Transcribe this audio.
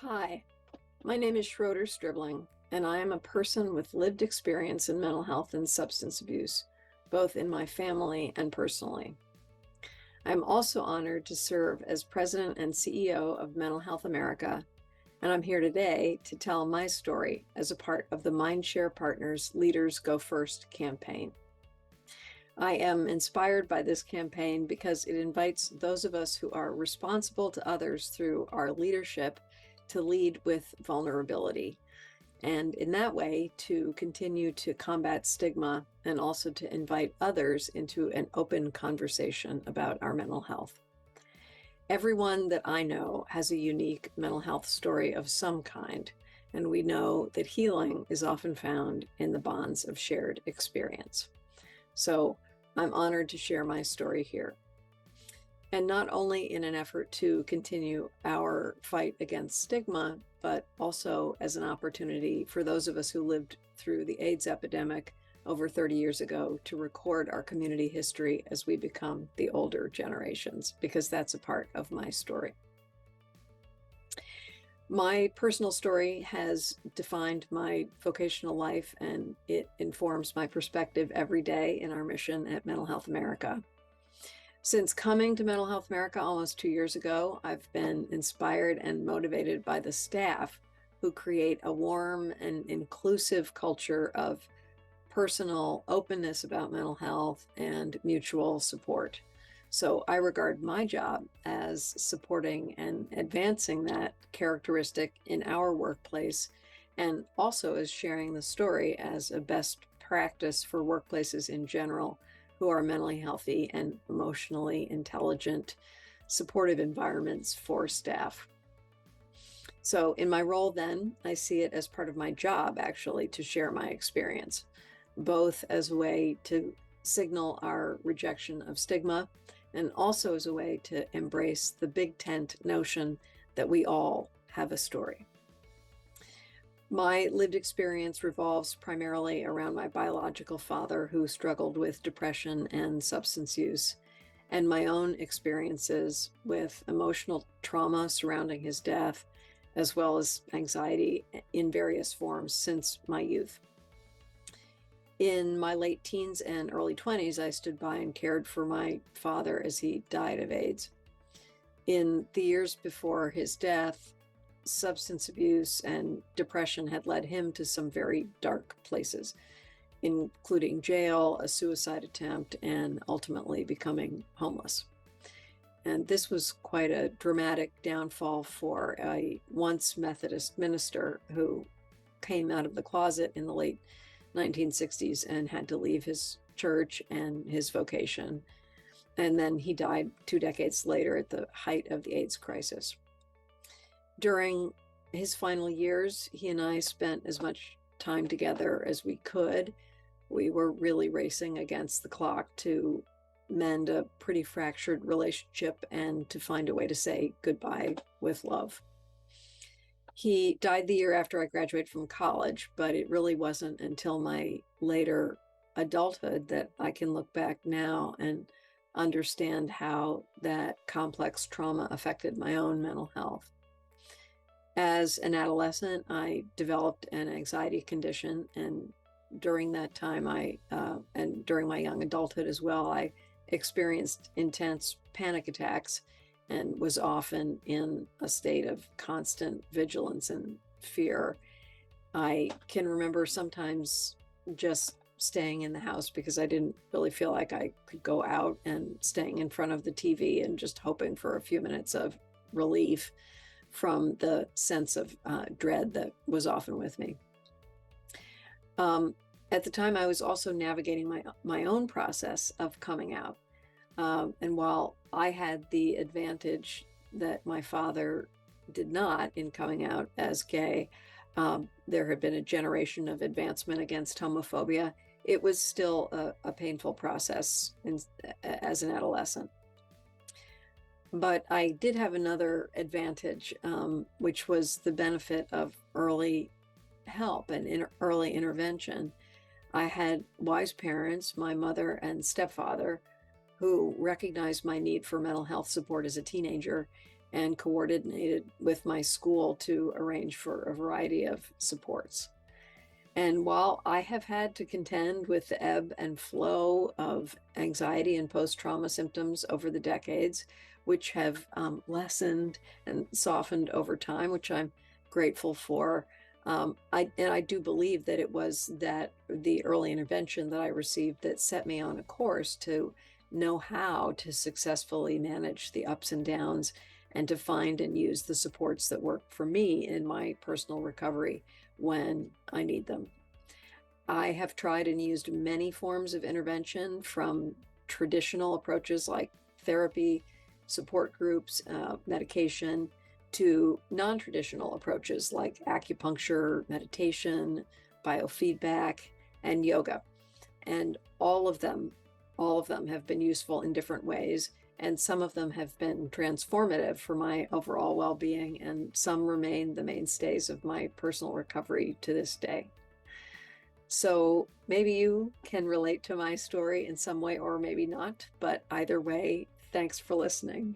Hi, my name is Schroeder Stribling, and I am a person with lived experience in mental health and substance abuse, both in my family and personally. I'm also honored to serve as President and CEO of Mental Health America, and I'm here today to tell my story as a part of the Mindshare Partners Leaders Go First campaign. I am inspired by this campaign because it invites those of us who are responsible to others through our leadership to lead with vulnerability, and in that way to continue to combat stigma and also to invite others into an open conversation about our mental health. Everyone that I know has a unique mental health story of some kind, and we know that healing is often found in the bonds of shared experience. So I'm honored to share my story here. And not only in an effort to continue our fight against stigma, but also as an opportunity for those of us who lived through the AIDS epidemic over 30 years ago to record our community history as we become the older generations, because that's a part of my story. My personal story has defined my vocational life, and it informs my perspective every day in our mission at Mental Health America. Since coming to Mental Health America almost 2 years ago, I've been inspired and motivated by the staff who create a warm and inclusive culture of personal openness about mental health and mutual support. So I regard my job as supporting and advancing that characteristic in our workplace, and also as sharing the story as a best practice for workplaces in general who are mentally healthy and emotionally intelligent, supportive environments for staff. So in my role then, I see it as part of my job actually to share my experience, both as a way to signal our rejection of stigma and also as a way to embrace the big tent notion that we all have a story. My lived experience revolves primarily around my biological father, who struggled with depression and substance use, and my own experiences with emotional trauma surrounding his death, as well as anxiety in various forms since my youth. In my late teens and early 20s, I stood by and cared for my father as he died of AIDS. In the years before his death, substance abuse and depression had led him to some very dark places, including jail, a suicide attempt, and ultimately becoming homeless. And this was quite a dramatic downfall for a once Methodist minister who came out of the closet in the late 1960s and had to leave his church and his vocation. And then he died 2 decades later at the height of the AIDS crisis. During his final years, he and I spent as much time together as we could. We were really racing against the clock to mend a pretty fractured relationship and to find a way to say goodbye with love. He died the year after I graduated from college, but it really wasn't until my later adulthood that I can look back now and understand how that complex trauma affected my own mental health. As an adolescent, I developed an anxiety condition, and during that time, and during my young adulthood as well, I experienced intense panic attacks and was often in a state of constant vigilance and fear. I can remember sometimes just staying in the house because I didn't really feel like I could go out, and staying in front of the TV and just hoping for a few minutes of relief from the sense of dread that was often with me. At the time, I was also navigating my own process of coming out. And while I had the advantage that my father did not in coming out as gay, there had been a generation of advancement against homophobia. It was still a painful process as an adolescent. But I did have another advantage, which was the benefit of early help and early intervention. I had wise parents, my mother and stepfather, who recognized my need for mental health support as a teenager and coordinated with my school to arrange for a variety of supports. And while I have had to contend with the ebb and flow of anxiety and post-trauma symptoms over the decades, which have lessened and softened over time, which I'm grateful for, I do believe that it was that the early intervention that I received that set me on a course to know how to successfully manage the ups and downs and to find and use the supports that work for me in my personal recovery when I need them. I have tried and used many forms of intervention, from traditional approaches like therapy, support groups, medication, to non-traditional approaches like acupuncture, meditation, biofeedback, and yoga. And all of them have been useful in different ways. And some of them have been transformative for my overall well-being, and some remain the mainstays of my personal recovery to this day. So maybe you can relate to my story in some way, or maybe not, but either way, thanks for listening.